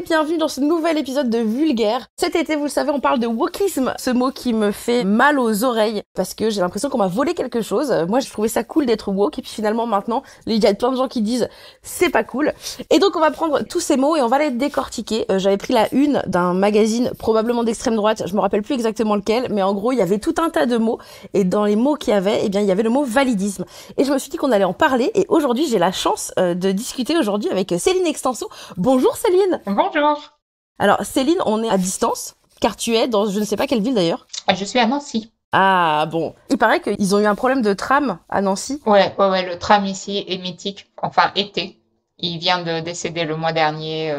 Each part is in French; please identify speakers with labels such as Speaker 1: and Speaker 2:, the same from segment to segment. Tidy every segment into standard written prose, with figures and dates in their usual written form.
Speaker 1: bienvenue dans ce nouvel épisode de Vulgaire. Cet été, vous le savez, on parle de wokisme, ce mot qui me fait mal aux oreilles parce que j'ai l'impression qu'on m'a volé quelque chose. Moi, je trouvais ça cool d'être woke et puis finalement maintenant, il y a plein de gens qui disent c'est pas cool. Et donc on va prendre tous ces mots et on va les décortiquer. J'avais pris la une d'un magazine probablement d'extrême droite, je me rappelle plus exactement lequel, mais en gros, il y avait tout un tas de mots et dans les mots qu'il y avait, eh bien, il y avait le mot validisme. Et je me suis dit qu'on allait en parler et aujourd'hui, j'ai la chance de discuter aujourd'hui avec Céline Extenso. Bonjour Céline.
Speaker 2: Bonjour.
Speaker 1: Alors Céline, on est à distance, car tu es dans je ne sais pas quelle ville d'ailleurs.
Speaker 2: Je suis à Nancy.
Speaker 1: Ah bon, il paraît qu'ils ont eu un problème de tram à Nancy.
Speaker 2: Ouais, le tram ici est mythique. Enfin, était. Il vient de décéder le mois dernier.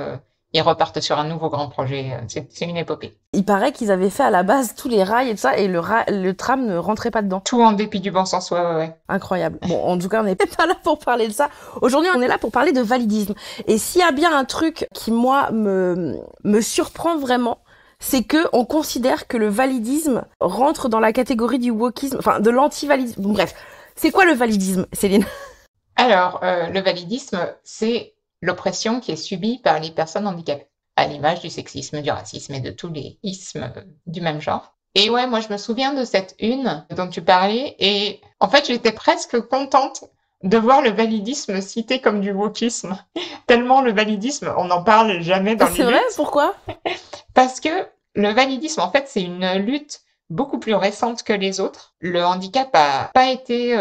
Speaker 2: Ils repartent sur un nouveau grand projet. C'est une épopée.
Speaker 1: Il paraît qu'ils avaient fait à la base tous les rails et tout ça, et le tram ne rentrait pas dedans.
Speaker 2: Tout en dépit du bon sens, ouais.
Speaker 1: Incroyable. Bon, en tout cas, on n'est pas là pour parler de ça. Aujourd'hui, on est là pour parler de validisme. Et s'il y a bien un truc qui, moi, me surprend vraiment, c'est que on considère que le validisme rentre dans la catégorie du wokisme, enfin, de l'anti-validisme. Bon, bref. C'est quoi le validisme, Céline?
Speaker 2: Alors, le validisme, c'est l'oppression qui est subie par les personnes handicapées, à l'image du sexisme, du racisme et de tous les ismes du même genre. Et ouais, moi je me souviens de cette une dont tu parlais et en fait j'étais presque contente de voir le validisme cité comme du wokisme. Tellement le validisme, on n'en parle jamais dans les
Speaker 1: C'est vrai,
Speaker 2: luttes.
Speaker 1: pourquoi?
Speaker 2: Parce que le validisme, en fait, c'est une lutte beaucoup plus récente que les autres. Le handicap a pas été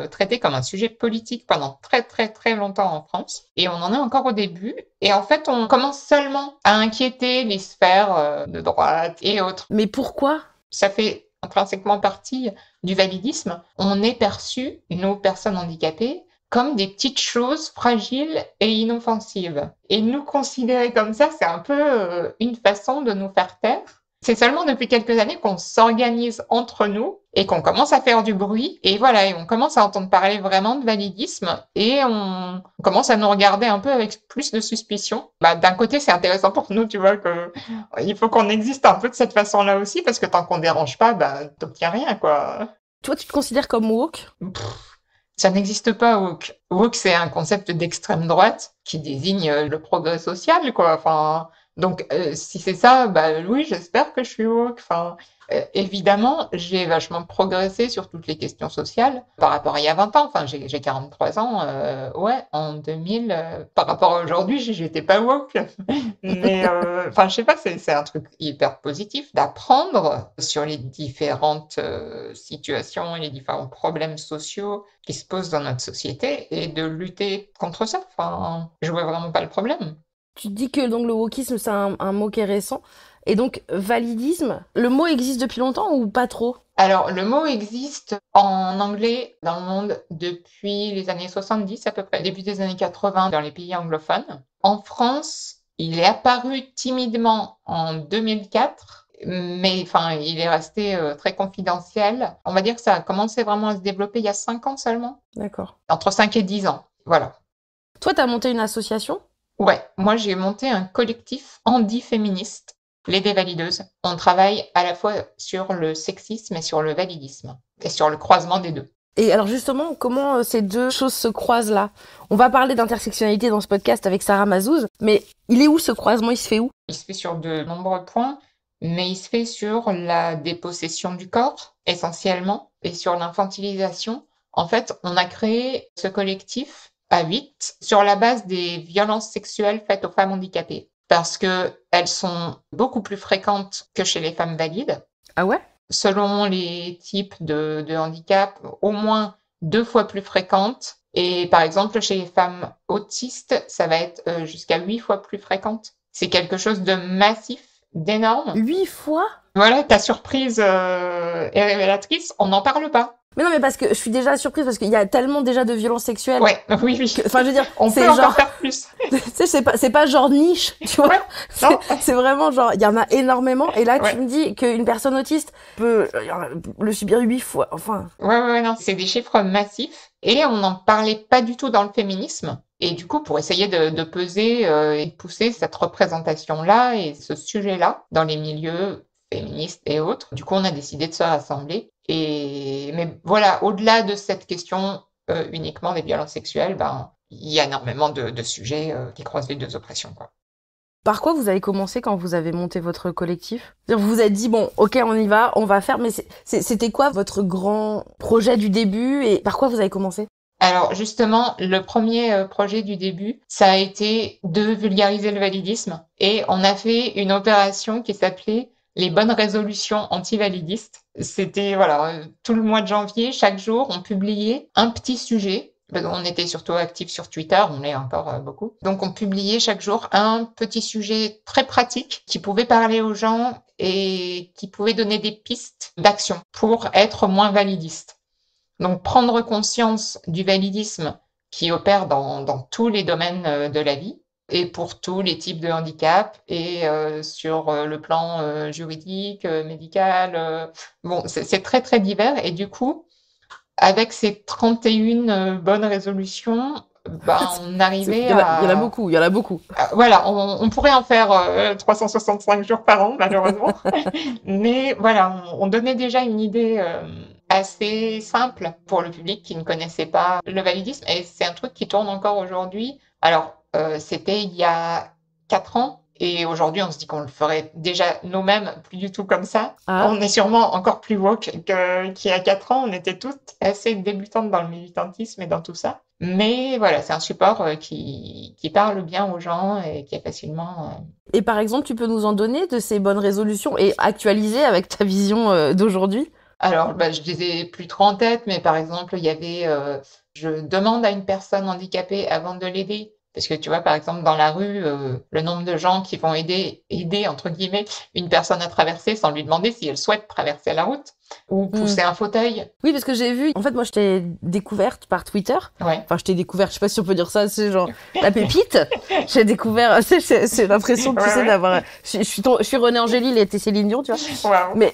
Speaker 2: traité comme un sujet politique pendant très longtemps en France. Et on en est encore au début. Et en fait, on commence seulement à inquiéter les sphères de droite et autres.
Speaker 1: Mais pourquoi?
Speaker 2: Ça fait intrinsèquement partie du validisme. On est perçu, nous, personnes handicapées, comme des petites choses fragiles et inoffensives. Et nous considérer comme ça, c'est un peu une façon de nous faire taire. C'est seulement depuis quelques années qu'on s'organise entre nous et qu'on commence à faire du bruit. Et voilà, et on commence à entendre parler vraiment de validisme et on commence à nous regarder un peu avec plus de suspicion. D'un côté, c'est intéressant pour nous, tu vois, que il faut qu'on existe un peu de cette façon-là aussi parce que tant qu'on dérange pas, t'obtiens rien, quoi.
Speaker 1: Toi, tu te considères comme woke?
Speaker 2: Ça n'existe pas, woke. Woke, c'est un concept d'extrême droite qui désigne le progrès social, quoi. Enfin, donc, si c'est ça, oui, j'espère que je suis woke. Enfin, évidemment, j'ai vachement progressé sur toutes les questions sociales par rapport à il y a 20 ans. Enfin, j'ai 43 ans. Ouais, en 2000, par rapport à aujourd'hui, j'étais pas woke. Mais, enfin, je sais pas, c'est un truc hyper positif d'apprendre sur les différentes situations et les différents problèmes sociaux qui se posent dans notre société et de lutter contre ça. Enfin, je vois vraiment pas le problème.
Speaker 1: Tu dis que donc le wokisme c'est un mot qui est récent et donc validisme, le mot existe depuis longtemps ou pas trop?
Speaker 2: Alors, le mot existe en anglais dans le monde depuis les années 70 à peu près, début des années 80 dans les pays anglophones. En France, il est apparu timidement en 2004, mais enfin, il est resté très confidentiel. On va dire que ça a commencé vraiment à se développer il y a 5 ans seulement,
Speaker 1: D'accord.
Speaker 2: entre 5 et 10 ans. Voilà.
Speaker 1: Toi, t'as monté une association?
Speaker 2: Ouais, moi j'ai monté un collectif handi-féministe, les Dévalideuses. On travaille à la fois sur le sexisme et sur le validisme, et sur le croisement des deux.
Speaker 1: Et alors justement, comment ces deux choses se croisent là? On va parler d'intersectionnalité dans ce podcast avec Sarah Mazouz, mais il est où ce croisement? Il se fait où?
Speaker 2: Il se fait sur de nombreux points, mais il se fait sur la dépossession du corps, essentiellement, et sur l'infantilisation. En fait, on a créé ce collectif à 8 sur la base des violences sexuelles faites aux femmes handicapées, parce que elles sont beaucoup plus fréquentes que chez les femmes valides.
Speaker 1: Ah ouais?
Speaker 2: Selon les types de handicap, au moins 2 fois plus fréquentes. Et par exemple, chez les femmes autistes, ça va être jusqu'à 8 fois plus fréquente. C'est quelque chose de massif, d'énorme.
Speaker 1: 8 fois?
Speaker 2: Voilà, ta surprise est révélatrice, on n'en parle pas.
Speaker 1: Mais non, mais parce que je suis déjà surprise parce qu'il y a tellement déjà de violences sexuelles.
Speaker 2: Ouais, oui.
Speaker 1: Enfin, je veux dire,
Speaker 2: On
Speaker 1: c'est
Speaker 2: peut
Speaker 1: genre,
Speaker 2: encore faire plus.
Speaker 1: tu sais, c'est pas genre niche, tu vois.
Speaker 2: Ouais, non.
Speaker 1: C'est vraiment genre, il y en a énormément. Et là,
Speaker 2: Ouais.
Speaker 1: tu me dis qu'une personne autiste peut le subir 8 fois. Enfin.
Speaker 2: Ouais, non, c'est des chiffres massifs. Et on n'en parlait pas du tout dans le féminisme. Et du coup, pour essayer de peser et de pousser cette représentation-là et ce sujet-là dans les milieux féministes et autres, du coup, on a décidé de se rassembler. Mais voilà, au-delà de cette question uniquement des violences sexuelles, il y a énormément de sujets qui croisent les deux oppressions, quoi.
Speaker 1: Par quoi vous avez commencé quand vous avez monté votre collectif? C'est-à-dire, vous vous êtes dit, bon, ok, on y va, on va faire, mais c'était quoi votre grand projet du début et par quoi vous avez commencé?
Speaker 2: Alors justement, le premier projet du début, ça a été de vulgariser le validisme et on a fait une opération qui s'appelait les bonnes résolutions anti-validistes. C'était voilà, tout le mois de janvier, chaque jour, on publiait un petit sujet. On était surtout actifs sur Twitter, on l'est encore beaucoup. Donc on publiait chaque jour un petit sujet très pratique qui pouvait parler aux gens et qui pouvait donner des pistes d'action pour être moins validiste. Donc, prendre conscience du validisme qui opère dans tous les domaines de la vie et pour tous les types de handicap et sur le plan juridique, médical. Bon, c'est très, très divers. Et du coup, avec ces 31 bonnes résolutions, on arrivait
Speaker 1: Il y en a beaucoup, il y en a beaucoup.
Speaker 2: Voilà, on pourrait en faire 365 jours par an, malheureusement. Mais voilà, on donnait déjà une idée assez simple pour le public qui ne connaissait pas le validisme. Et c'est un truc qui tourne encore aujourd'hui. Alors, c'était il y a 4 ans. Et aujourd'hui, on se dit qu'on le ferait déjà nous-mêmes, plus du tout comme ça.
Speaker 1: Ah.
Speaker 2: On est sûrement encore plus woke qu'il y a 4 ans. On était toutes assez débutantes dans le militantisme et dans tout ça. Mais voilà, c'est un support qui parle bien aux gens et qui est facilement...
Speaker 1: Et par exemple, tu peux nous en donner de ces bonnes résolutions et actualiser avec ta vision d'aujourd'hui?
Speaker 2: Alors, je les ai plus trop en tête, mais par exemple, il y avait je demande à une personne handicapée avant de l'aider. Parce que tu vois, par exemple, dans la rue, le nombre de gens qui vont aider, entre guillemets, une personne à traverser sans lui demander si elle souhaite traverser la route ou pousser un fauteuil.
Speaker 1: Oui, parce que j'ai vu, en fait, moi, je t'ai découverte par Twitter.
Speaker 2: Ouais.
Speaker 1: Enfin, je t'ai découverte, je sais pas si on peut dire ça, c'est genre la pépite. J'ai découvert, c'est l'impression, tu sais, d'avoir... Je suis René Angélil et t'es Céline Dion, tu vois.
Speaker 2: Wow.
Speaker 1: Mais...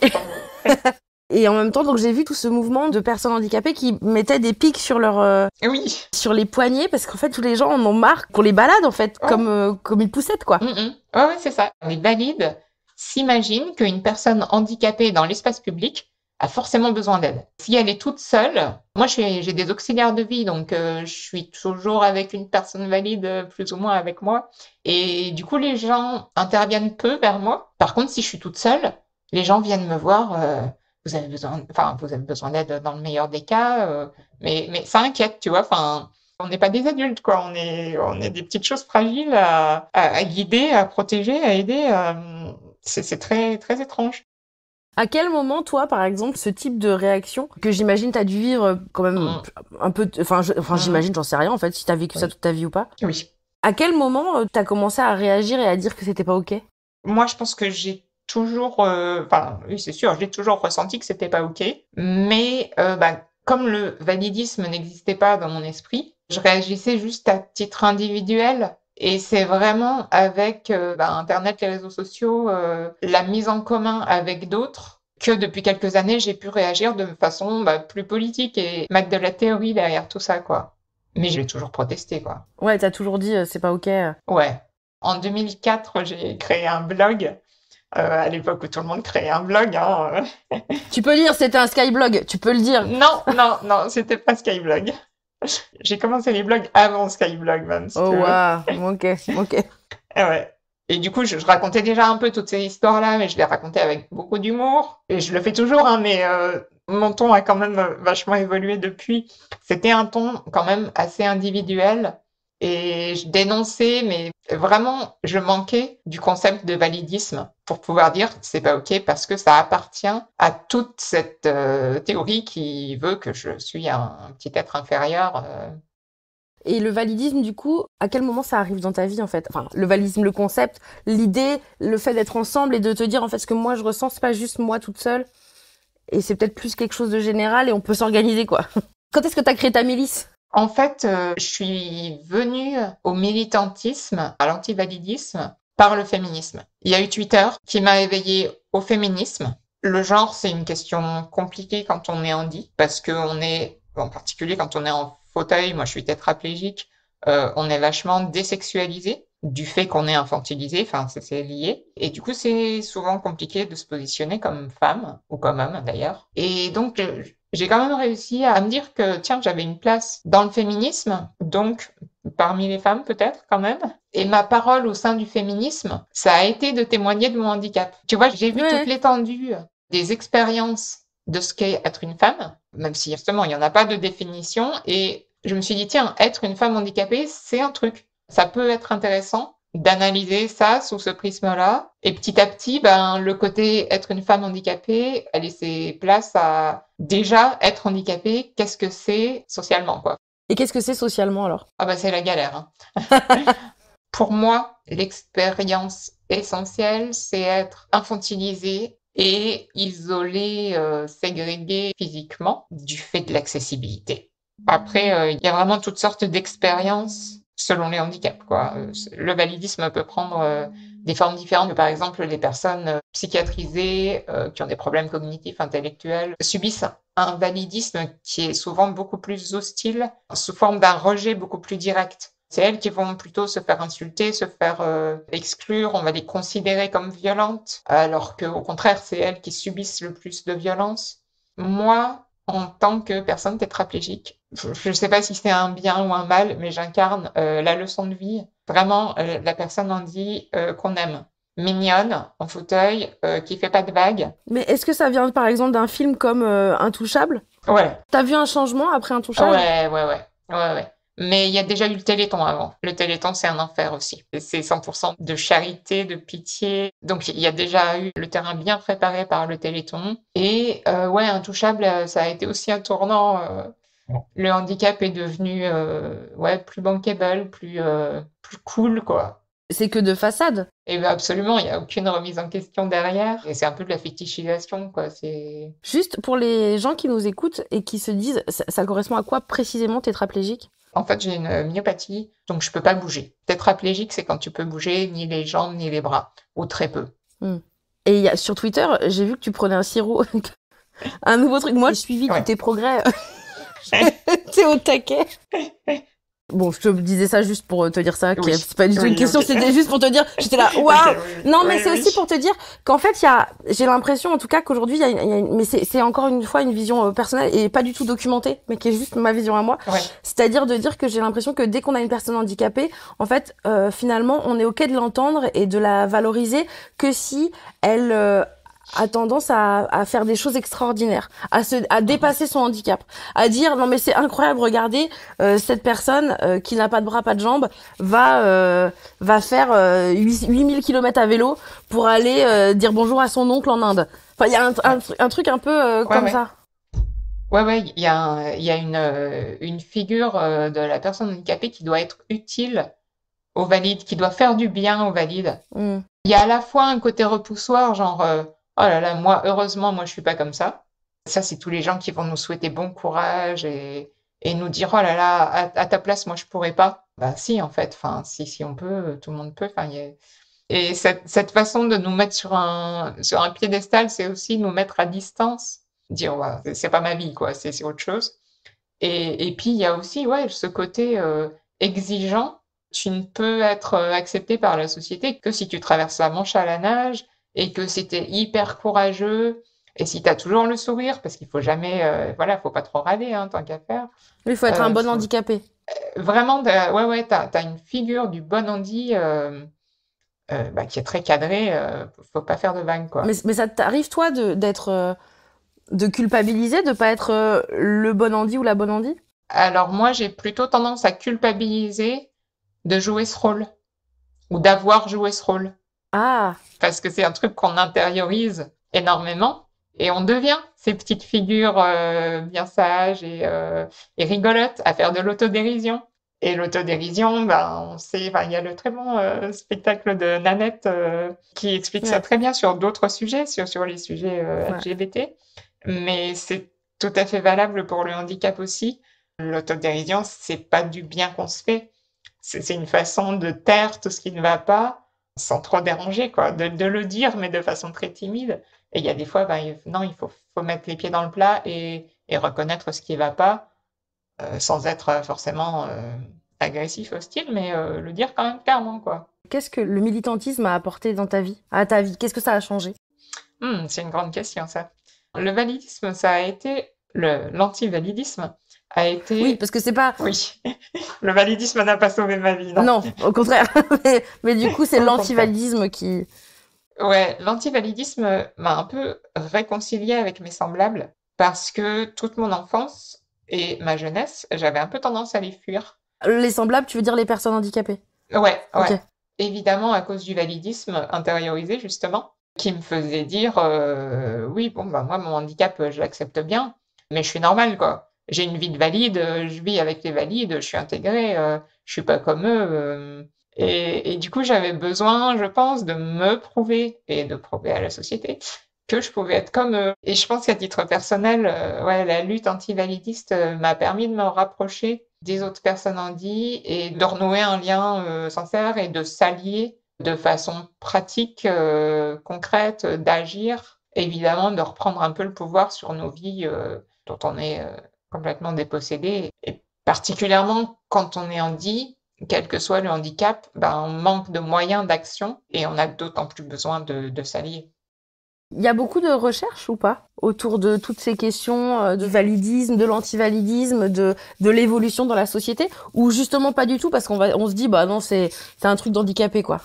Speaker 1: Et en même temps, donc j'ai vu tout ce mouvement de personnes handicapées qui mettaient des pics sur leur
Speaker 2: oui,
Speaker 1: sur les poignets parce qu'en fait tous les gens en ont marre qu'on les balade en fait comme une poussette quoi.
Speaker 2: Ouais, c'est ça. Les valides s'imaginent qu'une personne handicapée dans l'espace public a forcément besoin d'aide. Si elle est toute seule, moi j'ai des auxiliaires de vie, donc je suis toujours avec une personne valide, plus ou moins avec moi, et du coup les gens interviennent peu vers moi. Par contre, si je suis toute seule, les gens viennent me voir. Vous avez besoin d'aide dans le meilleur des cas, mais ça inquiète, tu vois. Enfin, on n'est pas des adultes, quoi. On est des petites choses fragiles à guider, à protéger, à aider. C'est très, très étrange.
Speaker 1: À quel moment, toi, par exemple, ce type de réaction que j'imagine t'as dû vivre quand même un peu, j'imagine, j'en sais rien en fait, si t'as vécu ça toute ta vie ou pas.
Speaker 2: Oui.
Speaker 1: À quel moment t'as commencé à réagir et à dire que c'était pas ok?
Speaker 2: Moi, je pense que j'ai toujours, oui, c'est sûr, j'ai toujours ressenti que c'était pas ok. Mais comme le validisme n'existait pas dans mon esprit, je réagissais juste à titre individuel. Et c'est vraiment avec Internet, les réseaux sociaux, la mise en commun avec d'autres, que depuis quelques années, j'ai pu réagir de façon plus politique et mettre de la théorie derrière tout ça, quoi. Mais j'ai toujours protesté, quoi.
Speaker 1: Ouais, t'as toujours dit c'est pas ok.
Speaker 2: Ouais. En 2004, j'ai créé un blog. À l'époque où tout le monde créait un blog. Hein.
Speaker 1: Tu peux dire c'était un Skyblog, tu peux le dire.
Speaker 2: Non, c'était pas Skyblog. J'ai commencé les blogs avant Skyblog même. Si
Speaker 1: oh
Speaker 2: tu veux.
Speaker 1: Wow, ok.
Speaker 2: Et ouais. Et du coup, je racontais déjà un peu toutes ces histoires-là, mais je les racontais avec beaucoup d'humour. Et je le fais toujours, hein, mais mon ton a quand même vachement évolué depuis. C'était un ton quand même assez individuel. Et je dénonçais, mais vraiment, je manquais du concept de validisme pour pouvoir dire c'est pas ok parce que ça appartient à toute cette théorie qui veut que je suis un petit être inférieur.
Speaker 1: Et le validisme, du coup, à quel moment ça arrive dans ta vie, en fait? Enfin, le validisme, le concept, l'idée, le fait d'être ensemble et de te dire, en fait, ce que moi je ressens, c'est pas juste moi toute seule. Et c'est peut-être plus quelque chose de général et on peut s'organiser, quoi. Quand est-ce que t'as créé ta milice?
Speaker 2: En fait, je suis venue au militantisme, à l'antivalidisme, par le féminisme. Il y a eu Twitter qui m'a éveillée au féminisme. Le genre, c'est une question compliquée quand on est handi, parce que en particulier quand on est en fauteuil, moi je suis tétraplégique, on est vachement désexualisé du fait qu'on est infantilisé, enfin c'est lié. Et du coup, c'est souvent compliqué de se positionner comme femme, ou comme homme d'ailleurs. Et donc, j'ai quand même réussi à me dire que, tiens, j'avais une place dans le féminisme, donc parmi les femmes peut-être quand même. Et ma parole au sein du féminisme, ça a été de témoigner de mon handicap. Tu vois, j'ai vu toute
Speaker 1: Ouais.
Speaker 2: l'étendue des expériences de ce qu'est être une femme, même si justement il n'y en a pas de définition. Et je me suis dit, tiens, être une femme handicapée, c'est un truc. Ça peut être intéressant d'analyser ça sous ce prisme-là. Et petit à petit, ben, le côté être une femme handicapée a laissé place à déjà être handicapée, qu'est-ce que c'est socialement, quoi.
Speaker 1: Et qu'est-ce que c'est socialement alors?
Speaker 2: Ah bah c'est la galère, hein. Pour moi, l'expérience essentielle, c'est être infantilisé et isolé, ségrégué physiquement du fait de l'accessibilité. Après, il y a vraiment toutes sortes d'expériences selon les handicaps, quoi. Le validisme peut prendre des formes différentes. Par exemple, les personnes psychiatrisées qui ont des problèmes cognitifs, intellectuels, subissent un validisme qui est souvent beaucoup plus hostile, sous forme d'un rejet beaucoup plus direct. C'est elles qui vont plutôt se faire insulter, se faire exclure, on va les considérer comme violentes, alors qu'au contraire, c'est elles qui subissent le plus de violence. Moi, en tant que personne tétraplégique, je ne sais pas si c'est un bien ou un mal, mais j'incarne la leçon de vie. Vraiment, la personne handi qu'on aime. Mignonne, en fauteuil, qui fait pas de vagues.
Speaker 1: Mais est-ce que ça vient par exemple d'un film comme Intouchable?
Speaker 2: Ouais,
Speaker 1: T'as vu un changement après Intouchable?
Speaker 2: ouais. Mais il y a déjà eu le Téléthon avant. Le Téléthon, c'est un enfer aussi. C'est 100% de charité, de pitié. Donc, il y a déjà eu le terrain bien préparé par le Téléthon. Et ouais, Intouchable, ça a été aussi un tournant. Le handicap est devenu ouais, plus bankable, plus cool, quoi.
Speaker 1: C'est que de façade.
Speaker 2: Et ben absolument, il n'y a aucune remise en question derrière. Et c'est un peu de la fétichisation, quoi. C'est...
Speaker 1: Juste pour les gens qui nous écoutent et qui se disent, ça correspond à quoi précisément tétraplégique?
Speaker 2: En fait, j'ai une myopathie, donc je peux pas bouger. Tétraplégique, c'est quand tu peux bouger ni les jambes ni les bras, ou très peu.
Speaker 1: Et sur Twitter, j'ai vu que tu prenais un sirop. Un nouveau truc. Moi, j'ai suivi tous
Speaker 2: Ouais.
Speaker 1: tes progrès. T'es au taquet. Bon, je te disais ça juste pour te dire ça.
Speaker 2: Oui.
Speaker 1: C'est pas du tout une question,
Speaker 2: ok.
Speaker 1: c'était juste pour te dire. J'étais là, waouh!
Speaker 2: Ok, oui,
Speaker 1: Non,
Speaker 2: oui,
Speaker 1: mais c'est
Speaker 2: oui.
Speaker 1: aussi pour te dire qu'en fait, j'ai l'impression, en tout cas, qu'aujourd'hui, mais c'est encore une fois une vision personnelle et pas du tout documentée, mais qui est juste ma vision à moi.
Speaker 2: Ouais.
Speaker 1: C'est-à-dire de dire que j'ai l'impression que dès qu'on a une personne handicapée, en fait, finalement, on est ok de l'entendre et de la valoriser que si elle a tendance à faire des choses extraordinaires, à dépasser son handicap, à dire non mais c'est incroyable, regardez cette personne qui n'a pas de bras, pas de jambes va faire 8000 km à vélo pour aller dire bonjour à son oncle en Inde. Enfin il y a un truc un peu comme
Speaker 2: ouais.
Speaker 1: ça.
Speaker 2: Ouais, il y a une figure de la personne handicapée qui doit être utile aux valides, qui doit faire du bien aux valides.
Speaker 1: Mm.
Speaker 2: Il y a à la fois un côté repoussoir, genre oh là là, moi, heureusement, moi, je suis pas comme ça. Ça, c'est tous les gens qui vont nous souhaiter bon courage et nous dire oh là là, à ta place, moi, je pourrais pas. Bah si, en fait, enfin, si on peut, tout le monde peut. Enfin, et cette façon de nous mettre sur un piédestal, c'est aussi nous mettre à distance, dire ouais, c'est pas ma vie, quoi, c'est autre chose. Et puis, il y a aussi ouais, ce côté exigeant. Tu ne peux être accepté par la société que si tu traverses la Manche à la nage et que si t'es hyper courageux et si t'as toujours le sourire, parce qu'il faut jamais, voilà, faut pas trop râler, hein, tant qu'à faire.
Speaker 1: Il faut être un bon
Speaker 2: Faut-
Speaker 1: handicapé.
Speaker 2: Vraiment, ouais, t'as une figure du bon handi bah, qui est très cadrée, faut pas faire de vagues, quoi.
Speaker 1: Mais ça t'arrive toi de culpabiliser de pas être le bon handi ou la bonne handi?
Speaker 2: Alors moi, j'ai plutôt tendance à culpabiliser de jouer ce rôle ou d'avoir joué ce rôle.
Speaker 1: Ah,
Speaker 2: Parce que c'est un truc qu'on intériorise énormément et on devient ces petites figures bien sages et rigolotes à faire de l'autodérision. Et l'autodérision, ben, on sait, ben, il y a le très bon spectacle de Nanette qui explique ça
Speaker 1: ouais.
Speaker 2: très bien sur d'autres sujets, sur les sujets
Speaker 1: Ouais.
Speaker 2: LGBT, mais c'est tout à fait valable pour le handicap aussi. L'autodérision, c'est pas du bien qu'on se fait, c'est une façon de taire tout ce qui ne va pas sans trop déranger, quoi, de le dire, mais de façon très timide. Et il y a des fois, ben, non, il faut mettre les pieds dans le plat et reconnaître ce qui va pas, sans être forcément agressif, hostile, mais le dire quand même clairement, quoi.
Speaker 1: Qu'est-ce que le militantisme a apporté dans ta vie, à ta vie? Qu'est-ce que ça a changé?
Speaker 2: C'est une grande question, ça. Le validisme, ça a été L'antivalidisme a
Speaker 1: Oui,
Speaker 2: été...
Speaker 1: parce que c'est pas...
Speaker 2: Oui, le validisme n'a pas sauvé ma vie, non.
Speaker 1: Non, au contraire. Mais du coup, c'est
Speaker 2: Au contraire.
Speaker 1: l'antivalidisme qui...
Speaker 2: Ouais, l'antivalidisme m'a un peu réconciliée avec mes semblables parce que toute mon enfance et ma jeunesse, j'avais un peu tendance à les fuir.
Speaker 1: Les semblables, tu veux dire les personnes handicapées?
Speaker 2: Ouais,
Speaker 1: Ok.
Speaker 2: ouais. Évidemment à cause du validisme intériorisé justement, qui me faisait dire oui, bon bah moi mon handicap je l'accepte bien, mais je suis normale quoi. J'ai une vie de valide, je vis avec les valides, je suis intégrée, je suis pas comme eux. Et du coup j'avais besoin, je pense, de me prouver et de prouver à la société que je pouvais être comme eux. Et je pense qu'à titre personnel, ouais, la lutte antivalidiste m'a permis de me rapprocher des autres personnes handies et de renouer un lien sincère et de s'allier de façon pratique, concrète, d'agir, évidemment de reprendre un peu le pouvoir sur nos vies dont on est complètement dépossédé. Et particulièrement quand on est handi, quel que soit le handicap, ben, on manque de moyens d'action et on a d'autant plus besoin de s'allier.
Speaker 1: Il y a beaucoup de recherches ou pas autour de toutes ces questions de validisme, de l'antivalidisme, de l'évolution dans la société, ou justement pas du tout parce on se dit bah non c'est un truc d'handicapé quoi.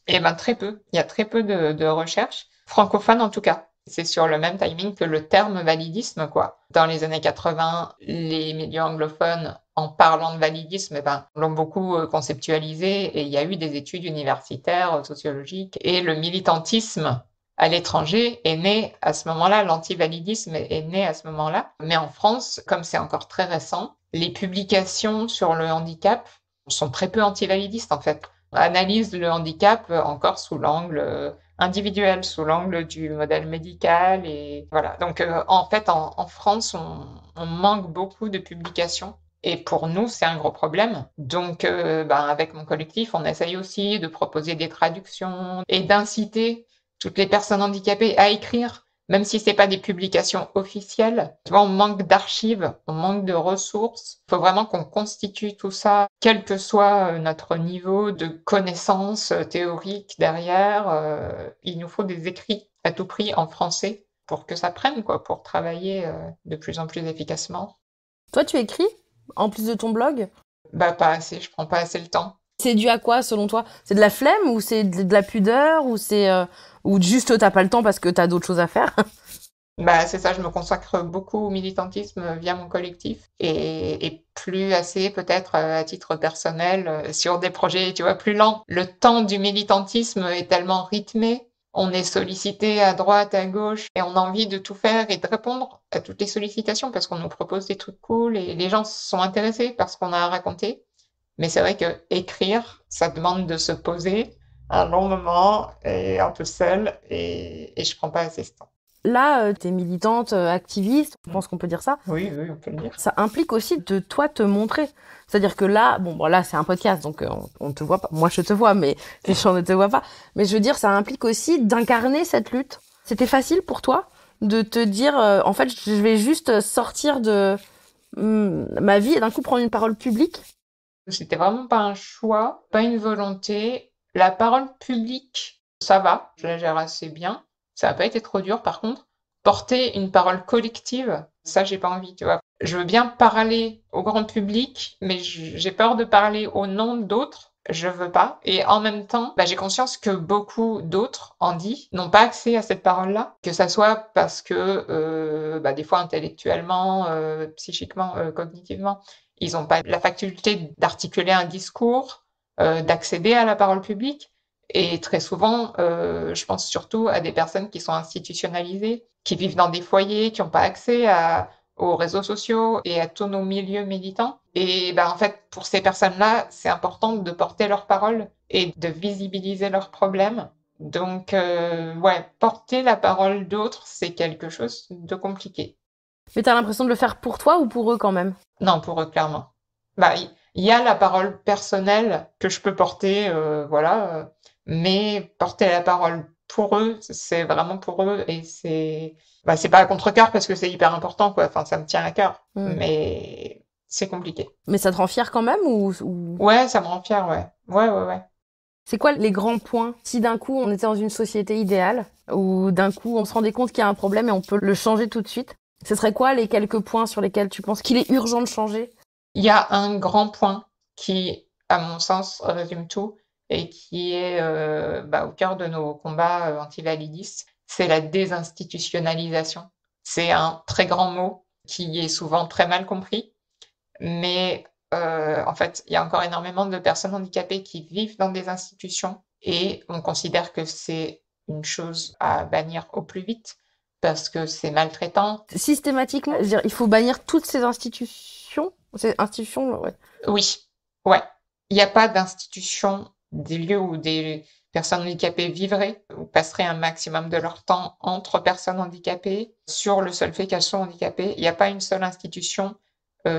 Speaker 2: Eh ben, très peu. Il y a très peu de recherches, francophones en tout cas. C'est sur le même timing que le terme validisme, quoi. Dans les années 80, les milieux anglophones, en parlant de validisme, eh ben, l'ont beaucoup conceptualisé et il y a eu des études universitaires, sociologiques, et le militantisme à l'étranger est né à ce moment-là, l'antivalidisme est né à ce moment-là. Mais en France, comme c'est encore très récent, les publications sur le handicap sont très peu antivalidistes en fait, analyse le handicap encore sous l'angle individuel, sous l'angle du modèle médical. Et voilà. Donc, en fait, en France, on manque beaucoup de publications. Et pour nous, c'est un gros problème. Donc, ben, avec mon collectif, on essaye aussi de proposer des traductions et d'inciter toutes les personnes handicapées à écrire, même si c'est pas des publications officielles. Tu vois, on manque d'archives, on manque de ressources. Il faut vraiment qu'on constitue tout ça, quel que soit notre niveau de connaissances théoriques derrière. Il nous faut des écrits à tout prix en français pour que ça prenne, quoi, pour travailler de plus en plus efficacement.
Speaker 1: Toi tu écris en plus de ton blog?
Speaker 2: Bah, pas assez, je prends pas assez le temps.
Speaker 1: C'est dû à quoi selon toi? C'est de la flemme ou c'est de la pudeur ou c'est ou juste t'as pas le temps parce que t'as d'autres choses à faire?
Speaker 2: Bah, c'est ça, je me consacre beaucoup au militantisme via mon collectif et plus assez peut-être à titre personnel sur des projets, tu vois, plus lents. Le temps du militantisme est tellement rythmé, on est sollicité à droite, à gauche et on a envie de tout faire et de répondre à toutes les sollicitations parce qu'on nous propose des trucs cool et les gens sont intéressés par ce qu'on a à raconter. Mais c'est vrai que écrire, ça demande de se poser un long moment et un peu seul et je prends pas assez ce temps.
Speaker 1: Là, t'es militante, activiste, je pense qu'on peut dire ça.
Speaker 2: Oui, oui, on peut le dire.
Speaker 1: Ça implique aussi de toi te montrer. C'est-à-dire que là, bon, là c'est un podcast, donc on te voit pas. Moi je te vois, mais les gens ne te voient pas. Mais je veux dire, ça implique aussi d'incarner cette lutte. C'était facile pour toi de te dire, en fait, je vais juste sortir de ma vie et d'un coup prendre une parole publique.
Speaker 2: C'était vraiment pas un choix, pas une volonté. La parole publique, ça va, je la gère assez bien. Ça n'a pas été trop dur, par contre. Porter une parole collective, ça, j'ai pas envie, tu vois. Je veux bien parler au grand public, mais j'ai peur de parler au nom d'autres. Je veux pas. Et en même temps, bah, j'ai conscience que beaucoup d'autres, handis, n'ont pas accès à cette parole-là. Que ça soit parce que, bah, des fois intellectuellement, psychiquement, cognitivement, ils n'ont pas la faculté d'articuler un discours, d'accéder à la parole publique. Et très souvent, je pense surtout à des personnes qui sont institutionnalisées, qui vivent dans des foyers, qui n'ont pas accès aux réseaux sociaux et à tous nos milieux militants. Et ben, en fait, pour ces personnes-là, c'est important de porter leur parole et de visibiliser leurs problèmes. Donc, ouais, porter la parole d'autres, c'est quelque chose de compliqué.
Speaker 1: Mais t'as l'impression de le faire pour toi ou pour eux quand même?
Speaker 2: Non, pour eux, clairement. Bah, il y a la parole personnelle que je peux porter, voilà, mais porter la parole pour eux, c'est vraiment pour eux et c'est pas à contre-cœur parce que c'est hyper important, quoi. Enfin, ça me tient à cœur,
Speaker 1: Hmm.
Speaker 2: mais c'est compliqué.
Speaker 1: Mais ça te rend fier quand même ou...
Speaker 2: Ouais, ça me rend fière, ouais. Ouais, ouais, ouais.
Speaker 1: C'est quoi les grands points? Si d'un coup on était dans une société idéale, ou d'un coup on se rendait compte qu'il y a un problème et on peut le changer tout de suite, Ce serait quoi les quelques points sur lesquels tu penses qu'il est urgent de changer?
Speaker 2: Il y a un grand point qui, à mon sens, résume tout et qui est au cœur de nos combats anti-validistes, c'est la désinstitutionnalisation. C'est un très grand mot qui est souvent très mal compris, mais en fait, il y a encore énormément de personnes handicapées qui vivent dans des institutions et on considère que c'est une chose à bannir au plus vite parce que c'est maltraitant.
Speaker 1: Systématiquement, je veux dire, il faut bannir toutes ces institutions. Ces institutions, ouais.
Speaker 2: Oui, ouais. Il n'y a pas d'institution, des lieux où des personnes handicapées vivraient ou passeraient un maximum de leur temps entre personnes handicapées sur le seul fait qu'elles sont handicapées. Il n'y a pas une seule institution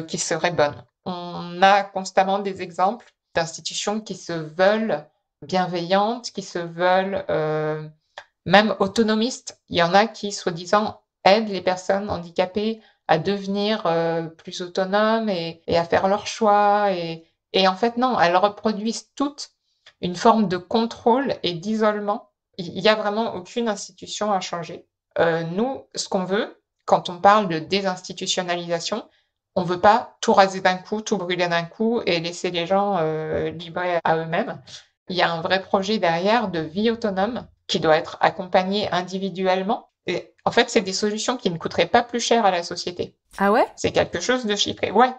Speaker 2: qui serait bonne. On a constamment des exemples d'institutions qui se veulent bienveillantes, qui se veulent même autonomistes. Il y en a qui, soi-disant, aident les personnes handicapées à devenir plus autonomes et à faire leurs choix. Et en fait, non, elles reproduisent toutes une forme de contrôle et d'isolement. Il n'y a vraiment aucune institution à changer. Nous, ce qu'on veut, quand on parle de désinstitutionnalisation, on veut pas tout raser d'un coup, tout brûler d'un coup et laisser les gens libres à eux-mêmes. Il y a un vrai projet derrière de vie autonome qui doit être accompagné individuellement. Et en fait, c'est des solutions qui ne coûteraient pas plus cher à la société.
Speaker 1: Ah ouais?
Speaker 2: C'est quelque chose de chiffré. Ouais.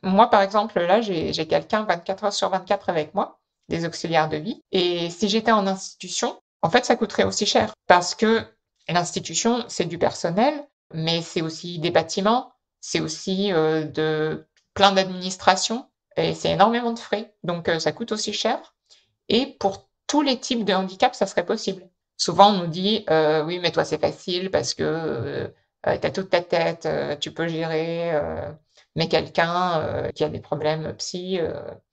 Speaker 2: Moi, par exemple, là, j'ai quelqu'un 24 heures sur 24 avec moi, des auxiliaires de vie. Et si j'étais en institution, en fait, ça coûterait aussi cher. Parce que l'institution, c'est du personnel, mais c'est aussi des bâtiments, c'est aussi de plein d'administrations, et c'est énormément de frais. Donc, ça coûte aussi cher. Et pour tous les types de handicap, ça serait possible. Souvent, on nous dit oui, mais toi, c'est facile parce que t'as toute ta tête, tu peux gérer. Mais quelqu'un qui a des problèmes psy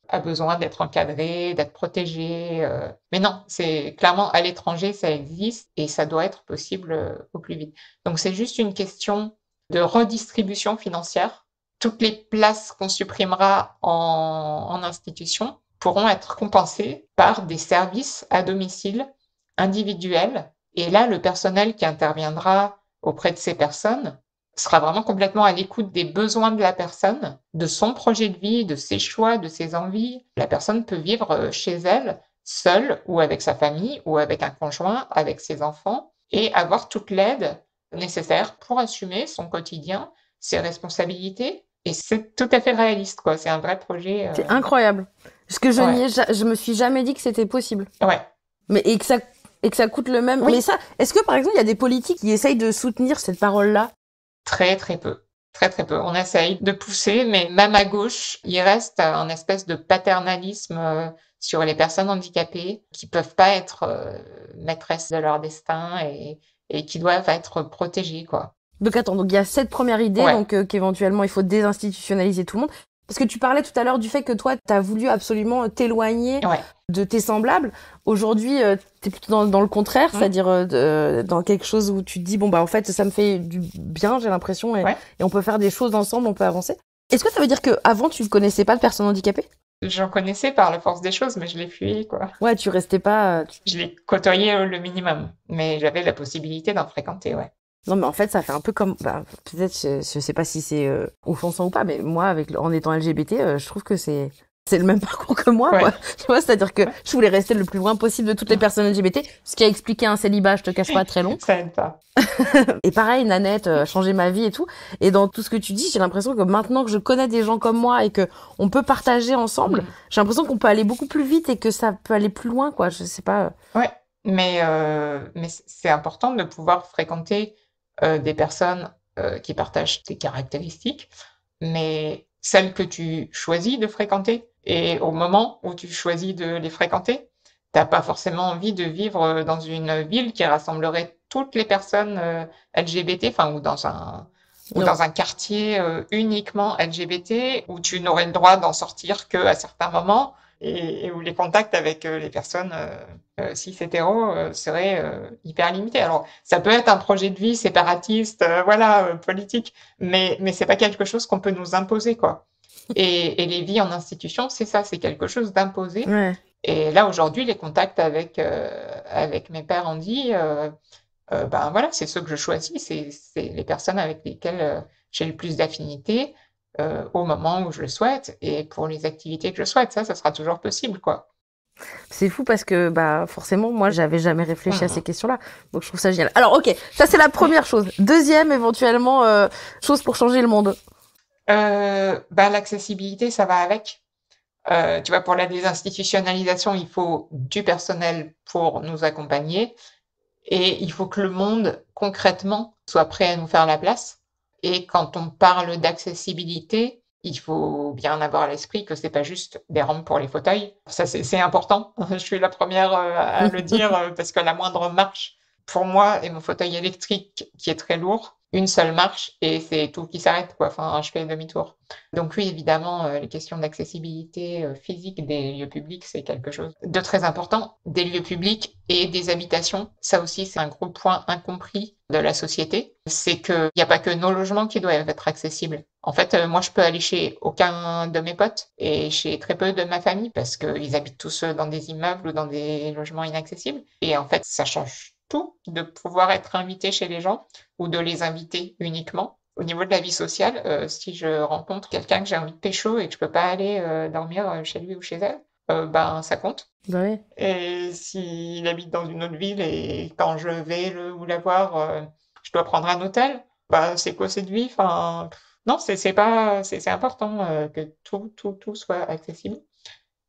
Speaker 2: a besoin d'être encadré, d'être protégé. Mais non, c'est clairement à l'étranger, ça existe et ça doit être possible au plus vite. Donc, c'est juste une question de redistribution financière. Toutes les places qu'on supprimera en institution pourront être compensées par des services à domicile individuels. Et là, le personnel qui interviendra auprès de ces personnes sera vraiment complètement à l'écoute des besoins de la personne, de son projet de vie, de ses choix, de ses envies. La personne peut vivre chez elle, seule ou avec sa famille ou avec un conjoint, avec ses enfants, et avoir toute l'aide nécessaire pour assumer son quotidien, ses responsabilités. Et c'est tout à fait réaliste, quoi. C'est un vrai projet.
Speaker 1: C'est incroyable. Parce que
Speaker 2: Ouais.
Speaker 1: je me suis jamais dit que c'était possible.
Speaker 2: Ouais.
Speaker 1: Mais, et que ça coûte le même.
Speaker 2: Oui.
Speaker 1: Mais ça, est-ce que par exemple, il y a des politiques qui essayent de soutenir cette parole-là?
Speaker 2: Très, très peu. Très, très peu. On essaye de pousser, mais même à gauche, il reste un espèce de paternalisme sur les personnes handicapées qui peuvent pas être maîtresses de leur destin et qui doivent être protégées, quoi.
Speaker 1: Donc attends, donc il y a cette première idée,
Speaker 2: Ouais.
Speaker 1: donc qu'éventuellement il faut désinstitutionnaliser tout le monde. Parce que tu parlais tout à l'heure du fait que toi, t'as voulu absolument t'éloigner
Speaker 2: Ouais.
Speaker 1: de tes semblables. Aujourd'hui, t'es plutôt dans le contraire, c'est-à-dire dans quelque chose où tu te dis, bon bah en fait, ça me fait du bien, j'ai l'impression, et on peut faire des choses ensemble, on peut avancer. Est-ce que ça veut dire que avant tu ne connaissais pas de personnes handicapées?
Speaker 2: J'en connaissais par la force des choses, mais je les fuyais, quoi.
Speaker 1: Ouais, tu restais pas...
Speaker 2: Je les côtoyais le minimum, mais j'avais la possibilité d'en fréquenter, ouais.
Speaker 1: Non, mais en fait, ça fait un peu comme... Bah, peut-être, je sais pas si c'est offensant ou pas, mais moi, en étant LGBT, je trouve que c'est le même parcours que moi, quoi. Tu vois, c'est-à-dire que je voulais rester le plus loin possible de toutes les personnes LGBT, ce qui a expliqué un célibat, je te cache pas, très long.
Speaker 2: Ça aide pas.
Speaker 1: Et pareil, Nanette a changé ma vie et tout. Et dans tout ce que tu dis, j'ai l'impression que maintenant que je connais des gens comme moi et que on peut partager ensemble, j'ai l'impression qu'on peut aller beaucoup plus vite et que ça peut aller plus loin, quoi. Je sais pas.
Speaker 2: Ouais, mais c'est important de pouvoir fréquenter des personnes qui partagent tes caractéristiques, mais celles que tu choisis de fréquenter. Et au moment où tu choisis de les fréquenter, t'as pas forcément envie de vivre dans une ville qui rassemblerait toutes les personnes LGBT, enfin, ou dans un quartier uniquement LGBT, où tu n'aurais le droit d'en sortir que à certains moments, et où les contacts avec les personnes cis hétéros seraient hyper limités. Alors, ça peut être un projet de vie séparatiste, politique, mais c'est pas quelque chose qu'on peut nous imposer, quoi. Et les vies en institution, c'est ça, c'est quelque chose d'imposé.
Speaker 1: Ouais.
Speaker 2: Et là, aujourd'hui, les contacts avec mes pères handi, ben voilà, c'est ceux que je choisis, c'est les personnes avec lesquelles j'ai le plus d'affinité au moment où je le souhaite et pour les activités que je souhaite. Ça sera toujours possible, quoi.
Speaker 1: C'est fou parce que bah forcément moi j'avais jamais réfléchi à ces
Speaker 2: Mhm.
Speaker 1: questions-là, donc je trouve ça génial. Alors ok, ça c'est la première chose. Deuxième éventuellement chose pour changer le monde.
Speaker 2: Ben, l'accessibilité, ça va avec. Tu vois, pour la désinstitutionnalisation, il faut du personnel pour nous accompagner et il faut que le monde, concrètement, soit prêt à nous faire la place. Et quand on parle d'accessibilité, il faut bien avoir à l'esprit que c'est pas juste des rampes pour les fauteuils. Ça, c'est important. Je suis la première à le dire parce que la moindre marche, pour moi et mon fauteuil électrique qui est très lourd, une seule marche et c'est tout qui s'arrête, quoi. Enfin, je fais demi-tour. Donc oui, évidemment, les questions d'accessibilité physique des lieux publics, c'est quelque chose de très important. Des lieux publics et des habitations, ça aussi, c'est un gros point incompris de la société. C'est qu'il n'y a pas que nos logements qui doivent être accessibles. En fait, moi, je peux aller chez aucun de mes potes et chez très peu de ma famille parce qu'ils habitent tous dans des immeubles ou dans des logements inaccessibles. Et en fait, ça change tout de pouvoir être invité chez les gens ou de les inviter uniquement. Au niveau de la vie sociale, si je rencontre quelqu'un que j'ai envie de pécho et que je peux pas aller dormir chez lui ou chez elle, ben ça compte.
Speaker 1: Bah oui.
Speaker 2: Et s'il habite dans une autre ville et quand je vais le ou la voir, je dois prendre un hôtel, bah c'est quoi cette vie? Enfin, non, c'est pas, c'est important que tout soit accessible.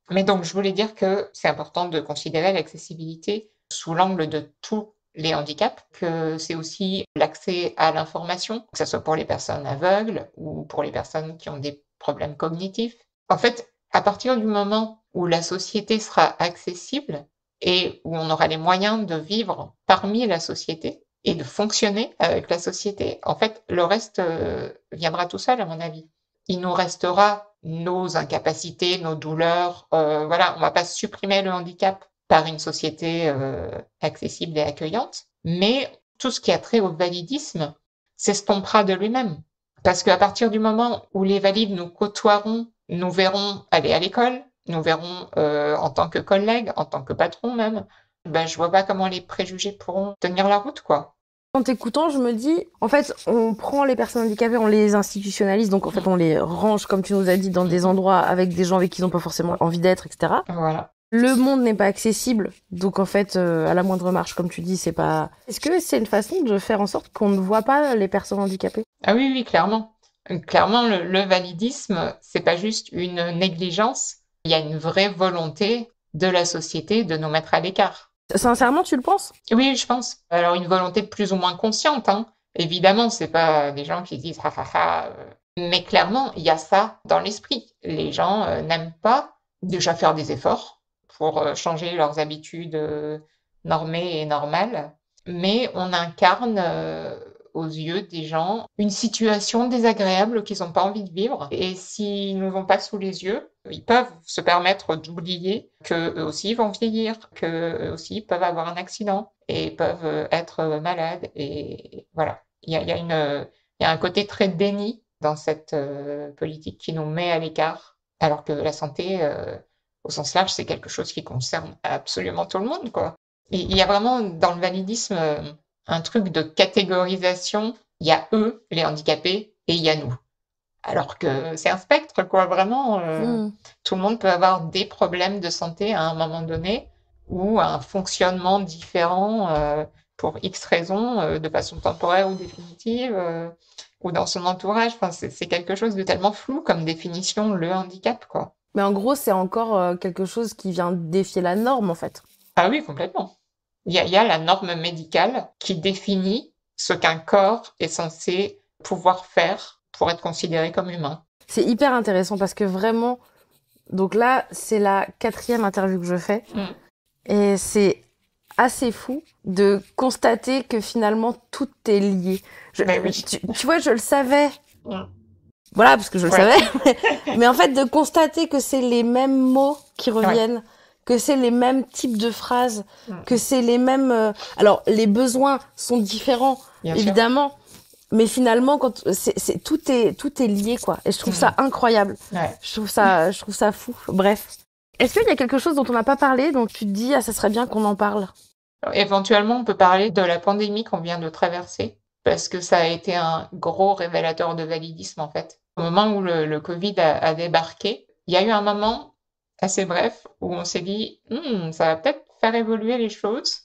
Speaker 2: Mais donc, je voulais dire que c'est important de considérer l'accessibilité sous l'angle de tous les handicaps, que c'est aussi l'accès à l'information, que ce soit pour les personnes aveugles ou pour les personnes qui ont des problèmes cognitifs. En fait, à partir du moment où la société sera accessible et où on aura les moyens de vivre parmi la société et de fonctionner avec la société, en fait, le reste viendra tout seul, à mon avis. Il nous restera nos incapacités, nos douleurs. Voilà, on va pas supprimer le handicap par une société accessible et accueillante, mais tout ce qui a trait au validisme s'estompera de lui-même. Parce qu'à partir du moment où les valides nous côtoieront, nous verrons aller à l'école, nous verrons en tant que collègues, en tant que patron même, ben je vois pas comment les préjugés pourront tenir la route, quoi.
Speaker 1: En t'écoutant, je me dis, en fait, on prend les personnes handicapées, on les institutionnalise, donc en fait, on les range, comme tu nous as dit, dans des endroits avec des gens avec qui ils n'ont pas forcément envie d'être, etc.
Speaker 2: Voilà.
Speaker 1: Le monde n'est pas accessible, donc en fait, à la moindre marche, comme tu dis, c'est pas... Est-ce que c'est une façon de faire en sorte qu'on ne voit pas les personnes handicapées?
Speaker 2: Ah oui, oui, clairement. Clairement, le validisme, c'est pas juste une négligence, il y a une vraie volonté de la société de nous mettre à l'écart.
Speaker 1: Sincèrement, tu le penses?
Speaker 2: Oui, je pense. Alors, une volonté de plus ou moins consciente, hein. Évidemment, c'est pas des gens qui disent ha ha ha. Mais clairement, il y a ça dans l'esprit. Les gens n'aiment pas déjà faire des efforts pour changer leurs habitudes normées et normales, mais on incarne aux yeux des gens une situation désagréable qu'ils n'ont pas envie de vivre. Et s'ils ne nous ont pas sous les yeux, ils peuvent se permettre d'oublier qu'eux aussi vont vieillir, qu'eux aussi peuvent avoir un accident et peuvent être malades. Et voilà, il y a un côté très déni dans cette politique qui nous met à l'écart, alors que la santé, au sens large, c'est quelque chose qui concerne absolument tout le monde, quoi. Il y a vraiment dans le validisme un truc de catégorisation. Il y a eux, les handicapés, et il y a nous. Alors que c'est un spectre, quoi, vraiment. Tout le monde peut avoir des problèmes de santé à un moment donné ou un fonctionnement différent pour X raisons, de façon temporaire ou définitive, ou dans son entourage. Enfin, c'est quelque chose de tellement flou comme définition, le handicap, quoi.
Speaker 1: Mais en gros, c'est encore quelque chose qui vient défier la norme, en fait.
Speaker 2: Ah oui, complètement. Il y a la norme médicale qui définit ce qu'un corps est censé pouvoir faire pour être considéré comme humain.
Speaker 1: C'est hyper intéressant parce que vraiment, donc là, c'est la 4e interview que je fais. Et c'est assez fou de constater que finalement, tout est lié.
Speaker 2: Mais oui.
Speaker 1: Tu vois, je le savais.
Speaker 2: Mm.
Speaker 1: Voilà, parce que je le
Speaker 2: Ouais.
Speaker 1: savais. Mais en fait, de constater que c'est les mêmes mots qui reviennent, que c'est les mêmes types de phrases, que c'est les mêmes... Alors, les besoins sont différents,
Speaker 2: Bien sûr.
Speaker 1: évidemment. Mais finalement, quand tout est lié, quoi. Et je trouve ça incroyable.
Speaker 2: Ouais.
Speaker 1: Je trouve ça fou. Bref. Est-ce qu'il y a quelque chose dont on n'a pas parlé, dont tu te dis, ah, ça serait bien qu'on en parle?
Speaker 2: Éventuellement, on peut parler de la pandémie qu'on vient de traverser, parce que ça a été un gros révélateur de validisme, en fait. Au moment où le Covid a débarqué, il y a eu un moment assez bref où on s'est dit, ça va peut-être faire évoluer les choses,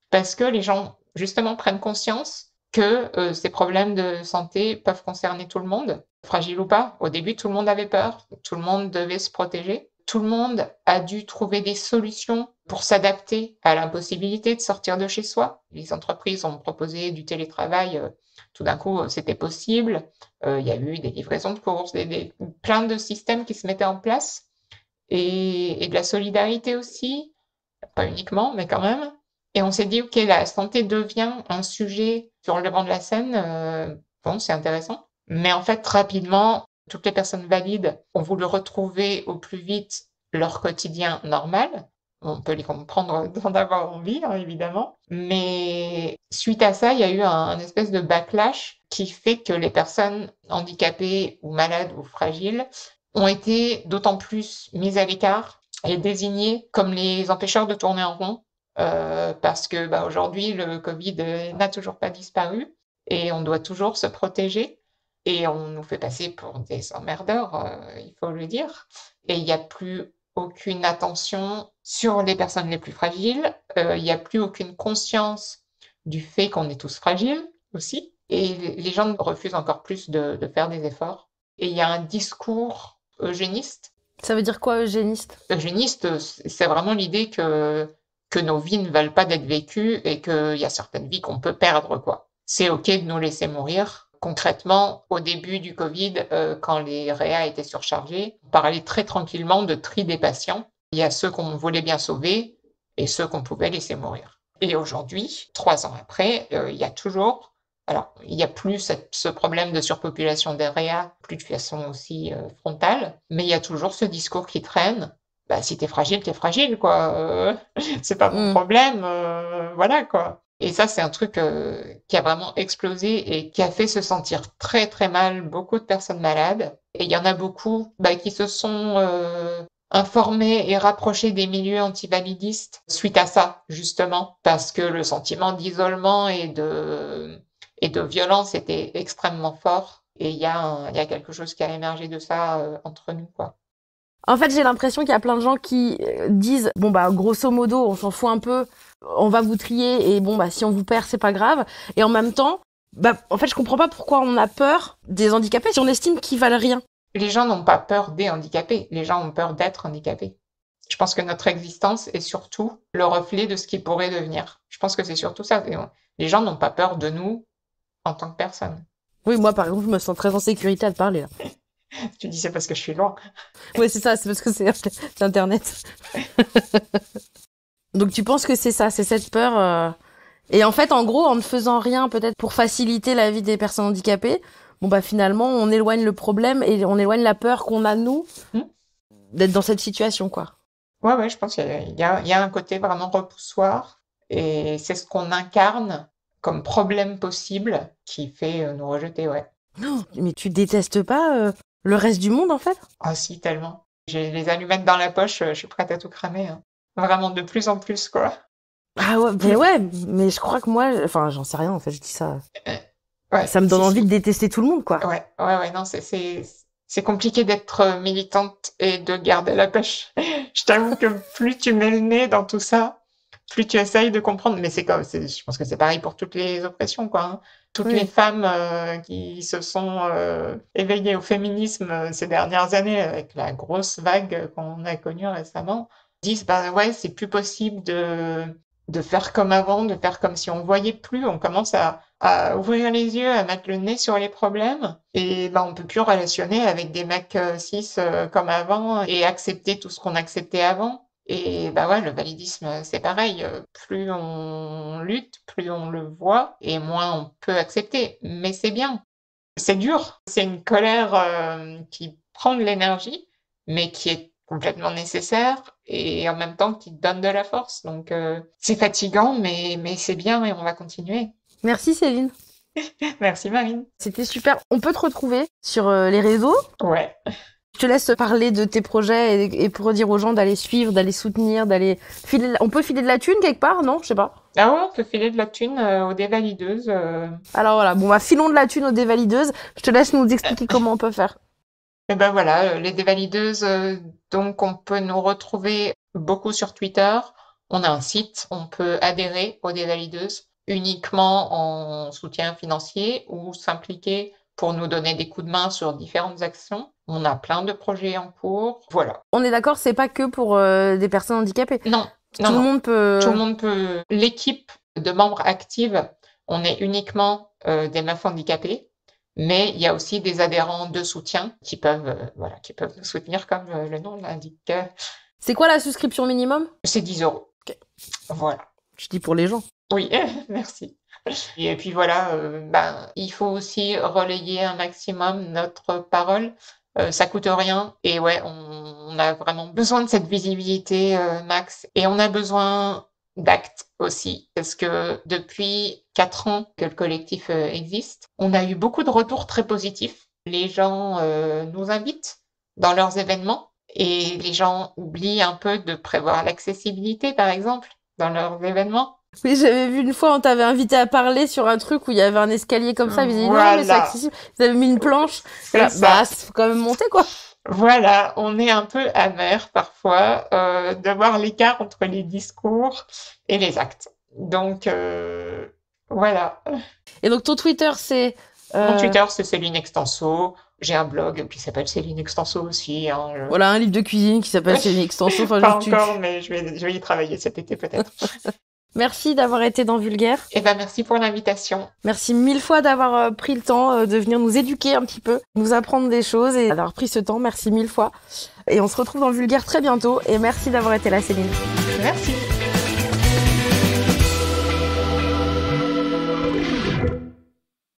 Speaker 2: parce que les gens, justement, prennent conscience que ces problèmes de santé peuvent concerner tout le monde, fragile ou pas. Au début, tout le monde avait peur, tout le monde devait se protéger. Tout le monde a dû trouver des solutions pour s'adapter à l'impossibilité de sortir de chez soi. Les entreprises ont proposé du télétravail, tout d'un coup, c'était possible. Il y a eu des livraisons de courses, plein de systèmes qui se mettaient en place et de la solidarité aussi, pas uniquement, mais quand même. Et on s'est dit, OK, la santé devient un sujet sur le devant de la scène. Bon, c'est intéressant. Mais en fait, rapidement, toutes les personnes valides ont voulu retrouver au plus vite leur quotidien normal. On peut les comprendre d'en avoir envie, hein, évidemment. Mais suite à ça, il y a eu un espèce de backlash qui fait que les personnes handicapées ou malades ou fragiles ont été d'autant plus mises à l'écart et désignées comme les empêcheurs de tourner en rond. Parce que aujourd'hui, le Covid n'a toujours pas disparu et on doit toujours se protéger. Et on nous fait passer pour des emmerdeurs, il faut le dire. Et il n'y a plus aucune attention sur les personnes les plus fragiles. Il n'y a plus aucune conscience du fait qu'on est tous fragiles aussi. Et les gens refusent encore plus de faire des efforts. Et il y a un discours eugéniste.
Speaker 1: Ça veut dire quoi, eugéniste?
Speaker 2: Eugéniste, c'est vraiment l'idée que nos vies ne valent pas d'être vécues et qu'il y a certaines vies qu'on peut perdre, quoi. C'est OK de nous laisser mourir. Concrètement, au début du Covid, quand les réa étaient surchargés, on parlait très tranquillement de tri des patients. Il y a ceux qu'on voulait bien sauver et ceux qu'on pouvait laisser mourir. Et aujourd'hui, 3 ans après, il y a toujours... Alors, il n'y a plus ce problème de surpopulation des réa, plus de façon aussi frontale, mais il y a toujours ce discours qui traîne. Si t'es fragile, quoi. C'est pas mon problème, voilà, quoi. Et ça, c'est un truc qui a vraiment explosé et qui a fait se sentir très très mal beaucoup de personnes malades. Et il y en a beaucoup qui se sont informés et rapprochés des milieux antivalidistes suite à ça, justement, parce que le sentiment d'isolement et de violence était extrêmement fort. Et il y a quelque chose qui a émergé de ça entre nous, quoi.
Speaker 1: En fait, j'ai l'impression qu'il y a plein de gens qui disent grosso modo, on s'en fout un peu, on va vous trier et si on vous perd, c'est pas grave. Et en même temps, en fait, je comprends pas pourquoi on a peur des handicapés si on estime qu'ils valent rien.
Speaker 2: Les gens n'ont pas peur des handicapés, les gens ont peur d'être handicapés. Je pense que notre existence est surtout le reflet de ce qui pourrait devenir. Je pense que c'est surtout ça. Les gens n'ont pas peur de nous en tant que personne.
Speaker 1: Oui, moi, par exemple, je me sens très en sécurité à te parler, là.
Speaker 2: Tu dis c'est parce que je suis loin.
Speaker 1: Oui, c'est ça, c'est parce que c'est Internet. Donc tu penses que c'est ça, c'est cette peur. Et en fait, en gros, en ne faisant rien peut-être pour faciliter la vie des personnes handicapées, finalement, on éloigne le problème et on éloigne la peur qu'on a, nous, d'être dans cette situation, quoi.
Speaker 2: Ouais, je pense qu'il y a un côté vraiment repoussoir et c'est ce qu'on incarne comme problème possible qui fait nous rejeter, ouais.
Speaker 1: Non, mais tu détestes pas le reste du monde, en fait?
Speaker 2: Ah si, tellement. J'ai les allumettes dans la poche, je suis prête à tout cramer, hein. Vraiment de plus en plus, quoi.
Speaker 1: Ah ouais, mais je crois que moi, j'en sais rien, en fait, je dis ça.
Speaker 2: Ouais,
Speaker 1: Ça me donne envie de détester tout le monde, quoi.
Speaker 2: Ouais, non, c'est compliqué d'être militante et de garder la pêche. Je t'avoue que plus tu mets le nez dans tout ça, plus tu essayes de comprendre. Mais je pense que c'est pareil pour toutes les oppressions, quoi, hein. Toutes les femmes qui se sont éveillées au féminisme ces dernières années avec la grosse vague qu'on a connue récemment, disent c'est plus possible de faire comme avant, de faire comme si on voyait plus. On commence à ouvrir les yeux, à mettre le nez sur les problèmes. Et on peut plus relationner avec des mecs cis comme avant et accepter tout ce qu'on acceptait avant. Et le validisme, c'est pareil. Plus on lutte, plus on le voit, et moins on peut accepter. Mais c'est bien. C'est dur. C'est une colère qui prend de l'énergie, mais qui est complètement nécessaire et en même temps qui donne de la force. Donc c'est fatigant, mais c'est bien et on va continuer.
Speaker 1: Merci Céline.
Speaker 2: Merci Marine.
Speaker 1: C'était super. On peut te retrouver sur les réseaux?
Speaker 2: Ouais.
Speaker 1: Je te laisse parler de tes projets et pour dire aux gens d'aller suivre, d'aller soutenir, d'aller filer. On peut filer de la thune quelque part, non? Je sais pas.
Speaker 2: Ah ouais, on peut filer de la thune aux dévalideuses.
Speaker 1: Alors voilà, bon, filons de la thune aux dévalideuses. Je te laisse nous expliquer comment on peut faire.
Speaker 2: Et ben voilà, les dévalideuses, donc on peut nous retrouver beaucoup sur Twitter. On a un site, on peut adhérer aux dévalideuses uniquement en soutien financier ou s'impliquer pour nous donner des coups de main sur différentes actions. On a plein de projets en cours. Voilà.
Speaker 1: On est d'accord, c'est pas que pour des personnes handicapées.
Speaker 2: Non,
Speaker 1: Tout le monde peut.
Speaker 2: Tout le monde peut. L'équipe de membres actives, on est uniquement des meufs handicapées, mais il y a aussi des adhérents de soutien qui peuvent nous soutenir comme le nom l'indique.
Speaker 1: C'est quoi la souscription minimum?
Speaker 2: C'est 10 €.
Speaker 1: Ok.
Speaker 2: Voilà.
Speaker 1: Je dis pour les gens.
Speaker 2: Oui, merci. Et puis voilà, il faut aussi relayer un maximum notre parole. Ça coûte rien et ouais, on a vraiment besoin de cette visibilité, max. Et on a besoin d'actes aussi, parce que depuis 4 ans que le collectif existe, on a eu beaucoup de retours très positifs. Les gens nous invitent dans leurs événements et les gens oublient un peu de prévoir l'accessibilité, par exemple, dans leurs événements.
Speaker 1: Oui, j'avais vu une fois, on t'avait invité à parler sur un truc où il y avait un escalier comme ça, ils disaient non, mais c'est accessible. Ils avaient mis une planche. Là, faut quand même monter, quoi.
Speaker 2: Voilà, on est un peu amer parfois de voir l'écart entre les discours et les actes. Donc, voilà.
Speaker 1: Et donc, ton Twitter, c'est...
Speaker 2: Mon Twitter, c'est Céline Extenso. J'ai un blog qui s'appelle Céline Extenso aussi. Hein,
Speaker 1: Voilà, un livre de cuisine qui s'appelle Céline Extenso. Enfin,
Speaker 2: pas encore, mais je vais y travailler cet été peut-être.
Speaker 1: Merci d'avoir été dans Vulgaire.
Speaker 2: Eh ben, merci pour l'invitation.
Speaker 1: Merci 1000 fois d'avoir pris le temps de venir nous éduquer un petit peu, nous apprendre des choses et d'avoir pris ce temps. Merci 1000 fois. Et on se retrouve dans Vulgaire très bientôt. Et merci d'avoir été là, Céline.
Speaker 2: Merci.